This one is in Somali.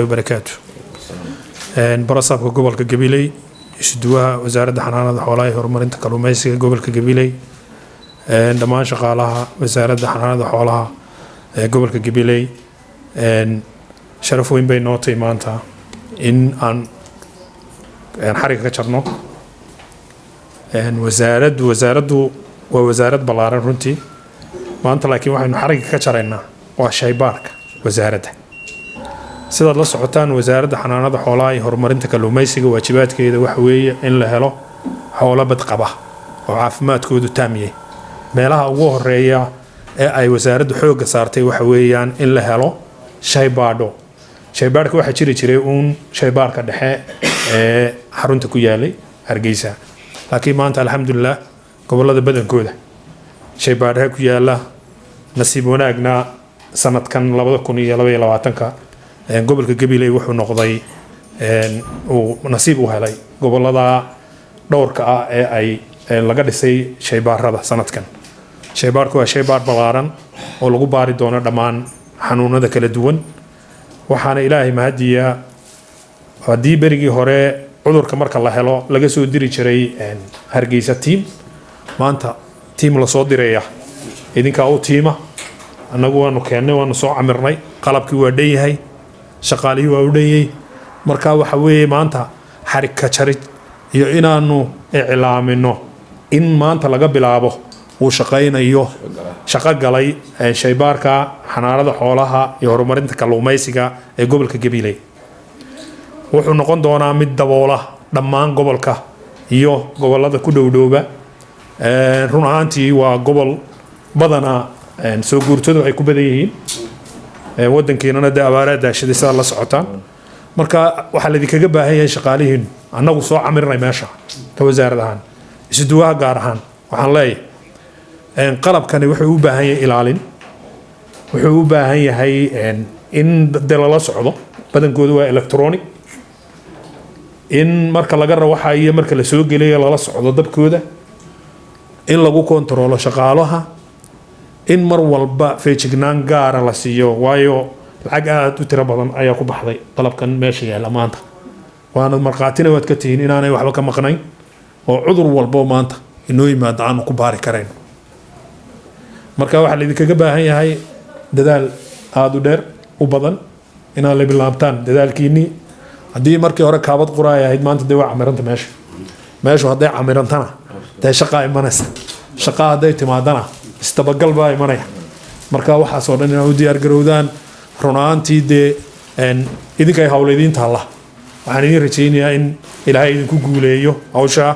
وبركاته. برصاب قبل كقبيلي يشدوها وزارة حنانة حوالي هرمرين تكلميسي قبل كقبيلي دمان شغالها وزارة حنانة حوالها قبل كقبيلي شرفوا بين نوتي مانتا إن حركة كشرنو وزارة بلارن رنتي maanta laakiin waxaynu xariga ka jaraynaa waa shaybaarka wasaaradda sida la socotaan wasaaradda xanaanada xoolaha iyo horumarinta kalluumaysiga waajibaadkeeda waxa weeye in la helo xoolo bad qaba oo caafimaadkoodu taam yahay meelaha ugu horeeya ee ay wasaaraddu xoogga saartay waxa weeyaan in la helo shaybaarka waxa jiray shaybaarka dhexe ee xarunta ku yaalay Hargeysa laakiin maanta alxamdulillah gobolada badankooda shaybaarka ku yaala nasiib wanaagna sanadkan 2022 gobolka Gabiley wuxuu noqday uu nasiib u helay gobolada dhowrka ah ee ay laga dhisay shaybaarada sanadkan shaybaarku waa shaybaar balaaran oo lagu baari doono dhammaan xanuunada kala duwan waxaana ilaahay mahadiya hadii berigii hore cudurka marka la helo laga soo diri jiray Hargeysa team maanta team la soo direeya idinka oo teema anagu waanu keenay waanu soo camirnay qalabkii waa dheeyahay shaqaalihii waa u dheeyay marka waxa weeye maanta xarig ka jarid iyo inaanu iclaamino in maanta laga bilaabo uu shaqaynayo shaqo galay shaybaarka xanaanada xoolaha iyo horumarinta kalluumaysiga ee gobolka Gabiley wuxuu noqon doonaa mid daboola dhammaan gobolka iyo gobolada ku dhowdhowba run ahaantii waa gobol badana soo guurtadu ay ku badan yihiin wadankeena da abaarada shidisa la socotaan marka waxa la idinkaga baahan yahay shaqaalihiin annagu soo camirnay meesha ka wasaaradahan isduwaha gaar ahaan waxaan leeyahay qalabkani wuxuu u baahan yahay ilaalin wuxuu u baahan yahay in la socdo badankoodu waa electronic in marka laga rawaxa iyo marka la soo geliyo la socdo dabkooda in lagu kontrolo shaqaalaha in mar walba feejignaan gaar la siiyo waayo lacag aad u tiro badan ayaa ku baxday qalabkan meesha yaala maanta waana marqaatina waad ka tihiin inaanay waxba ka maqnayn oo cudur walba maanta inoo yimaado aan ku baari karayn marka waxa la idinkaga baahan yahay dadaal aad u dheer u badan inaan la bilaabtaan dadaalkiini haddii markii hore kaabad quraay ahayd maanta dee waa camiranta meeshu hadday camirantana dee shaqaa imanaysa shaqaa hadday timaadana istabagal baa imanaya marka waxaasoo dhan inaa u diyaar garowdaan run ahaantii dee idinkay hawlaydiin taalla waxaan idin rajaynayaa in ilaahay idinku guuleeyo hawshaa